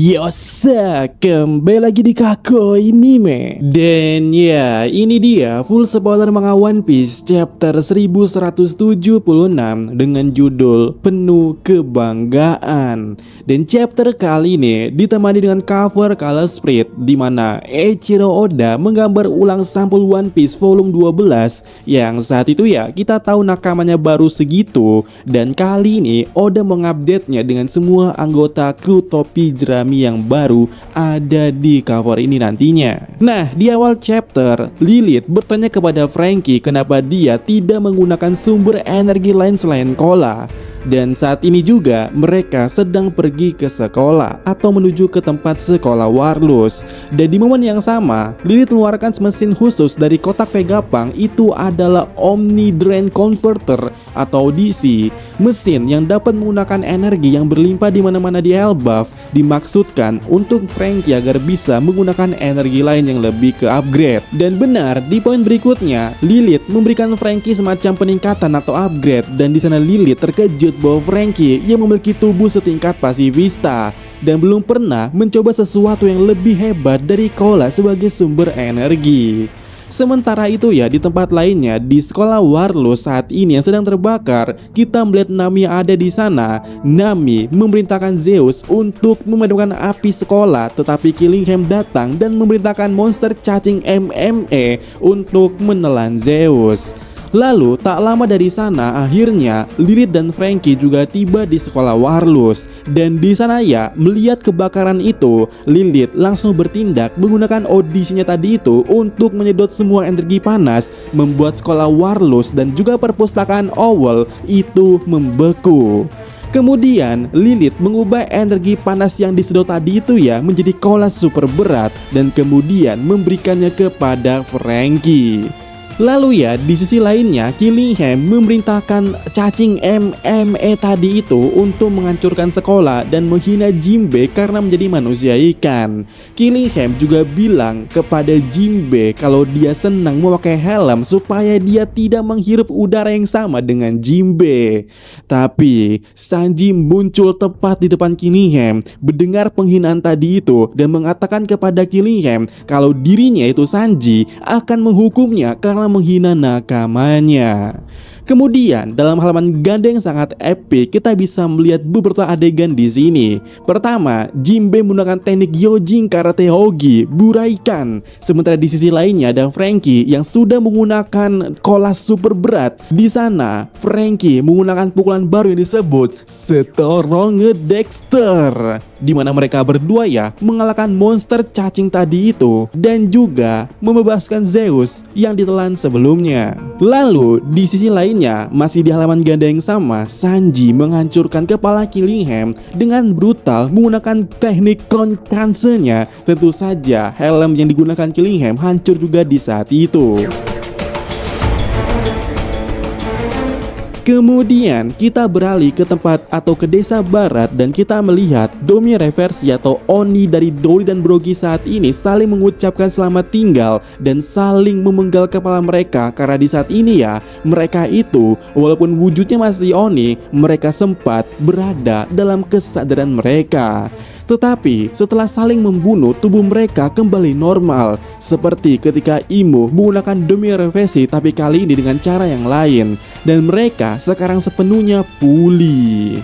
Yosa, kembali lagi di Kako Anime. Dan ya, ini dia full spoiler manga One Piece chapter 1176 dengan judul Penuh Kebanggaan. Dan chapter kali ini ditemani dengan cover color spread di mana Eiichiro Oda menggambar ulang sampul One Piece volume 12 yang saat itu ya kita tahu nakamanya baru segitu, dan kali ini Oda mengupdate-nya dengan semua anggota kru topi jerami yang baru ada di cover ini nantinya. Nah, di awal chapter, Lilith bertanya kepada Franky kenapa dia tidak menggunakan sumber energi lain selain cola. Dan saat ini juga mereka sedang pergi ke sekolah atau menuju ke tempat sekolah Warlus. Dan di momen yang sama, Lilith mengeluarkan mesin khusus dari kotak Vegapunk. Itu adalah Omni Drain Converter atau DC, mesin yang dapat menggunakan energi yang berlimpah di mana-mana di Elbaf. Dimaksudkan untuk Franky agar bisa menggunakan energi lain yang lebih ke upgrade. Dan benar, di poin berikutnya Lilith memberikan Franky semacam peningkatan atau upgrade, dan di sana Lilith terkejut bahwa Franky yang memiliki tubuh setingkat pasifista dan belum pernah mencoba sesuatu yang lebih hebat dari cola sebagai sumber energi. Sementara itu ya, di tempat lainnya di sekolah Warlus saat ini yang sedang terbakar, kita melihat Nami yang ada di sana. Nami memerintahkan Zeus untuk memadamkan api sekolah, tetapi Killingham datang dan memerintahkan monster cacing MMA untuk menelan Zeus. Lalu tak lama dari sana akhirnya Lilith dan Franky juga tiba di sekolah Warlus. Dan di sana ya, melihat kebakaran itu, Lilith langsung bertindak menggunakan audisinya tadi itu untuk menyedot semua energi panas, membuat sekolah Warlus dan juga perpustakaan Owl itu membeku. Kemudian Lilith mengubah energi panas yang disedot tadi itu ya menjadi cola super berat dan kemudian memberikannya kepada Franky. Lalu ya, di sisi lainnya Killingham memerintahkan cacing MMA tadi itu untuk menghancurkan sekolah dan menghina Jinbe karena menjadi manusia ikan. Killingham juga bilang kepada Jinbe kalau dia senang memakai helm supaya dia tidak menghirup udara yang sama dengan Jinbe. Tapi Sanji muncul tepat di depan Killingham, mendengar penghinaan tadi itu dan mengatakan kepada Killingham kalau dirinya itu Sanji akan menghukumnya karena menghina nakamanya. Kemudian dalam halaman ganda yang sangat epic, kita bisa melihat beberapa adegan di sini. Pertama, Jinbe menggunakan teknik Yojin Karate Hogi, Buraikan. Sementara di sisi lainnya ada Franky yang sudah menggunakan cola super berat. Di sana, Franky menggunakan pukulan baru yang disebut Strong Dexter, di mana mereka berdua ya mengalahkan monster cacing tadi itu dan juga membebaskan Zeus yang ditelan sebelumnya. Lalu di sisi lainnya, masih di halaman ganda yang sama, Sanji menghancurkan kepala Killingham dengan brutal menggunakan teknik konkansenya. Tentu saja helm yang digunakan Killingham hancur juga di saat itu. Kemudian kita beralih ke tempat atau ke desa barat dan kita melihat Domi Reversi atau Oni dari Dory dan Brogy saat ini saling mengucapkan selamat tinggal dan saling memenggal kepala mereka karena di saat ini ya mereka itu walaupun wujudnya masih Oni, mereka sempat berada dalam kesadaran mereka. Tetapi setelah saling membunuh, tubuh mereka kembali normal seperti ketika Imo menggunakan Domi Reversi, tapi kali ini dengan cara yang lain dan mereka sekarang sepenuhnya pulih.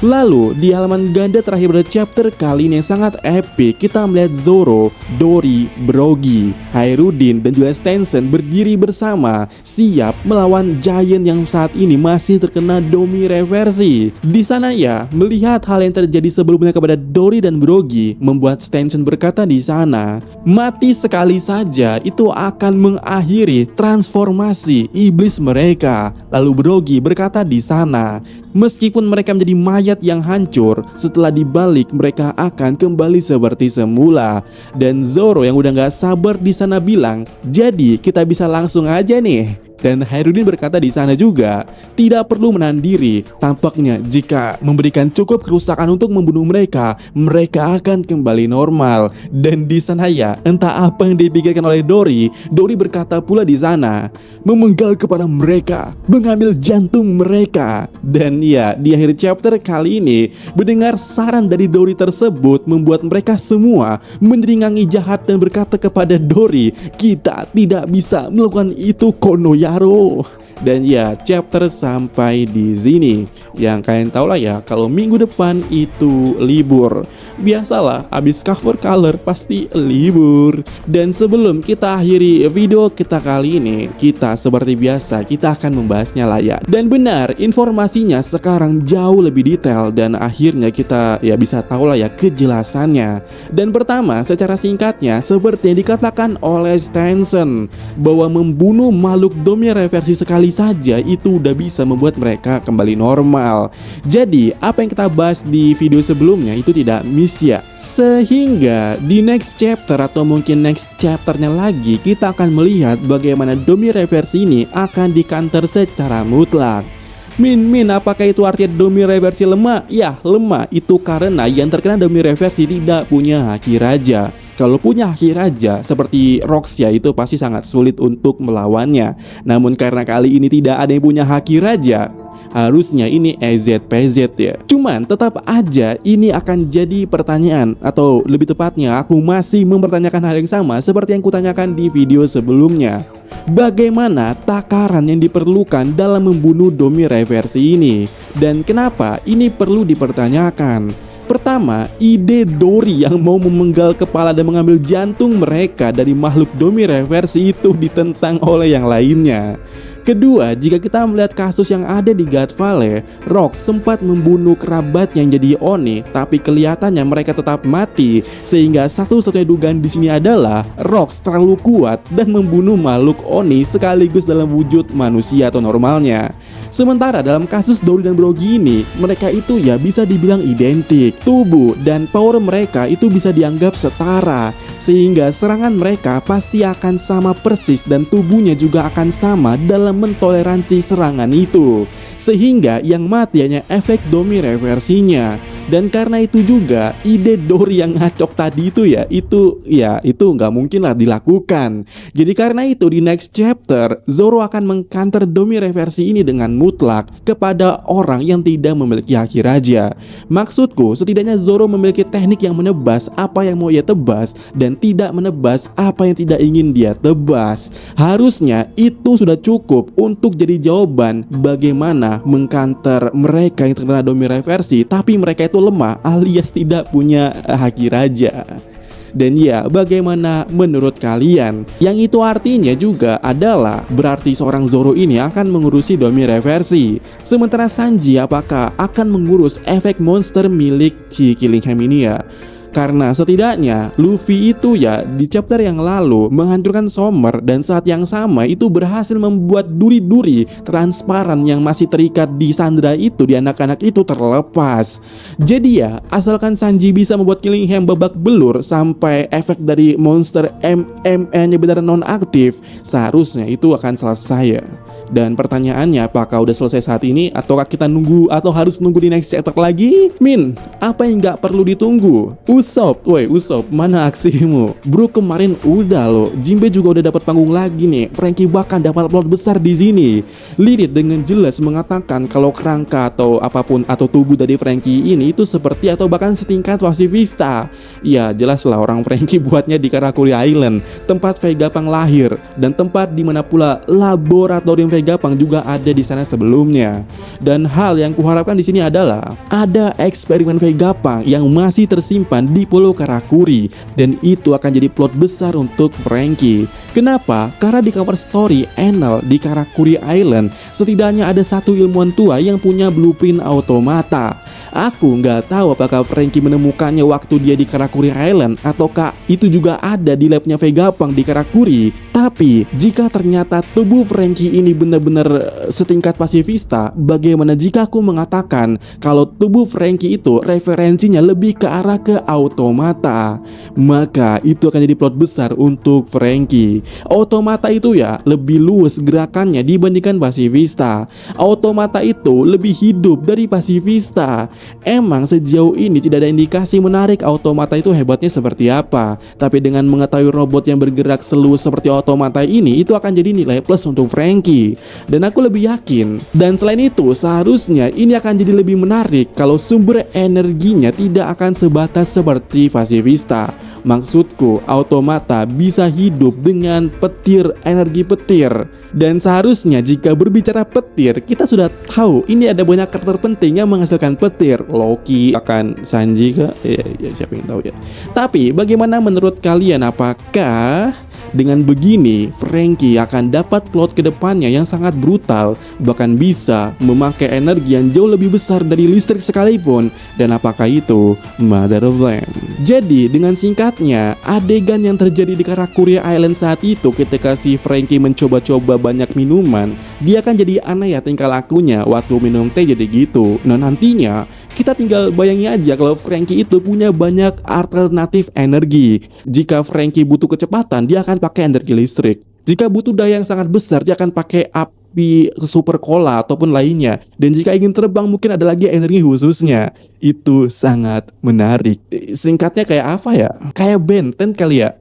Lalu di halaman ganda terakhir pada chapter kali ini yang sangat epic, kita melihat Zoro, Dory, Brogy, Hairudin dan juga Stenson berdiri bersama siap melawan Giant yang saat ini masih terkena Domi Reversi. Di sana ya, melihat hal yang terjadi sebelumnya kepada Dory dan Brogy membuat Stenson berkata di sana, mati sekali saja itu akan mengakhiri transformasi iblis mereka. Lalu Brogy berkata di sana, meskipun mereka menjadi mayat yang hancur, setelah dibalik mereka akan kembali seperti semula. Dan Zoro yang udah gak sabar di sana bilang, jadi kita bisa langsung aja nih. Dan Hairudin berkata di sana juga tidak perlu menahan diri. Tampaknya jika memberikan cukup kerusakan untuk membunuh mereka, mereka akan kembali normal. Dan di sana ya, entah apa yang dipikirkan oleh Dory berkata pula di sana, memenggal kepada mereka, mengambil jantung mereka. Dan ya, di akhir chapter kali ini, mendengar saran dari Dory tersebut membuat mereka semua menyeringangi jahat dan berkata kepada Dory, kita tidak bisa melakukan itu, Konoyaro. Dan ya, chapter sampai di sini. Yang kalian tahu lah ya, kalau minggu depan itu libur. Biasalah, abis cover color pasti libur. Dan sebelum kita akhiri video kita kali ini, kita seperti biasa, kita akan membahasnya lah ya. Dan benar, informasinya sekarang jauh lebih detail dan akhirnya kita ya bisa tahu lah ya kejelasannya. Dan pertama, secara singkatnya, seperti yang dikatakan oleh Stenson, bahwa membunuh makhluk Domi reversi sekali saja itu udah bisa membuat mereka kembali normal. Jadi apa yang kita bahas di video sebelumnya itu tidak miss ya. Sehingga di next chapter atau mungkin next chapternya lagi, kita akan melihat bagaimana Domi reversi ini akan di-counter secara mutlak. Min, apakah itu artinya Domi reversi lemah? Ya, lemah itu karena yang terkena Domi reversi tidak punya haki raja. Kalau punya haki raja seperti Roxia itu pasti sangat sulit untuk melawannya. Namun karena kali ini tidak ada yang punya haki raja, harusnya ini EZPZ ya. Cuman tetap aja ini akan jadi pertanyaan, atau lebih tepatnya aku masih mempertanyakan hal yang sama seperti yang kutanyakan di video sebelumnya. Bagaimana takaran yang diperlukan dalam membunuh Domi reversi ini? Dan kenapa ini perlu dipertanyakan? Pertama, ide Dory yang mau memenggal kepala dan mengambil jantung mereka dari makhluk Domi reversi itu ditentang oleh yang lainnya. Kedua, jika kita melihat kasus yang ada di God Valley, Rox sempat membunuh kerabat yang jadi Oni, tapi kelihatannya mereka tetap mati. Sehingga satu-satunya dugaan di sini adalah Rox terlalu kuat dan membunuh makhluk Oni sekaligus dalam wujud manusia atau normalnya. Sementara dalam kasus Dory dan Brogy ini, mereka itu ya bisa dibilang identik. Tubuh dan power mereka itu bisa dianggap setara, sehingga serangan mereka pasti akan sama persis dan tubuhnya juga akan sama dalam mentoleransi serangan itu. Sehingga yang mati hanya efek Domi reversinya. Dan karena itu juga ide Dory yang ngacok tadi itu itu nggak mungkin lah dilakukan. Jadi karena itu di next chapter Zoro akan mengcounter Domi reversi ini dengan mutlak kepada orang yang tidak memiliki haki raja. Maksudku, setidaknya Zoro memiliki teknik yang menebas apa yang mau ia tebas dan tidak menebas apa yang tidak ingin dia tebas. Harusnya itu sudah cukup untuk jadi jawaban bagaimana mengcounter mereka yang terkena Domi reversi tapi mereka itu lemah alias tidak punya haki raja. Dan ya, bagaimana menurut kalian? Yang itu artinya juga adalah berarti seorang Zoro ini akan mengurusi Domi reversi. Sementara Sanji apakah akan mengurus efek monster milik si Killingham ini ya? Karena setidaknya Luffy itu ya di chapter yang lalu menghancurkan Summer dan saat yang sama itu berhasil membuat duri-duri transparan yang masih terikat di Sandra itu, di anak-anak itu terlepas. Jadi ya, asalkan Sanji bisa membuat Killingham babak belur sampai efek dari monster MMA-nya benar non-aktif, seharusnya itu akan selesai ya. Dan pertanyaannya, apakah udah selesai saat ini ataukah kita nunggu atau harus nunggu di next chapter lagi? Min, apa yang nggak perlu ditunggu? Usopp, mana aksimu? Bro, kemarin udah loh. Jinbe juga udah dapat panggung lagi nih. Franky bahkan dapat plot besar di sini. Lirit dengan jelas mengatakan kalau kerangka atau apapun atau tubuh dari Franky ini itu seperti atau bahkan setingkat Pacifista. Ya jelaslah orang Franky buatnya di Karakuri Island, tempat Vegapunk lahir dan tempat dimana pula laboratorium Vegapunk juga ada di sana sebelumnya. Dan hal yang kuharapkan di sini adalah ada eksperimen Vegapunk yang masih tersimpan di Pulau Karakuri, dan itu akan jadi plot besar untuk Franky. Kenapa? Karena di cover story Enel di Karakuri Island setidaknya ada satu ilmuwan tua yang punya blueprint automata. Aku nggak tahu apakah Franky menemukannya waktu dia di Karakuri Island ataukah itu juga ada di labnya Vegapunk di Karakuri. Tapi jika ternyata tubuh Franky ini benar-benar setingkat pasifista, bagaimana jika aku mengatakan kalau tubuh Franky itu referensinya lebih ke arah ke automata? Maka itu akan jadi plot besar untuk Franky. Automata itu ya lebih luas gerakannya dibandingkan pasifista. Automata itu lebih hidup dari pasifista. Emang sejauh ini tidak ada indikasi menarik automata itu hebatnya seperti apa. Tapi dengan mengetahui robot yang bergerak seluas seperti automata ini, itu akan jadi nilai plus untuk Franky. Dan aku lebih yakin. Dan selain itu, seharusnya ini akan jadi lebih menarik kalau sumber energinya tidak akan sebatas seperti pasifista. Maksudku, automata bisa hidup dengan petir, energi petir. Dan seharusnya jika berbicara petir, kita sudah tahu ini ada banyak karakter penting yang menghasilkan petir. Loki, akan Sanji kah? Ya, siapa yang tahu ya. Tapi bagaimana menurut kalian, apakah dengan begini Franky akan dapat plot kedepannya yang sangat brutal, bahkan bisa memakai energi yang jauh lebih besar dari listrik sekalipun? Dan apakah itu Mother of Flame? Jadi dengan singkatnya, adegan yang terjadi di Karakuri Island saat itu ketika si Franky mencoba-coba banyak minuman, dia akan jadi aneh ya tingkah lakunya waktu minum teh jadi gitu. Nah nantinya kita tinggal bayangi aja kalau Franky itu punya banyak alternatif energi. Jika Franky butuh kecepatan, dia akan pakai energi listrik. Jika butuh daya yang sangat besar, dia akan pakai api super cola ataupun lainnya. Dan jika ingin terbang, mungkin ada lagi energi khususnya. Itu sangat menarik. Singkatnya kayak apa ya? Kayak Benten kali ya.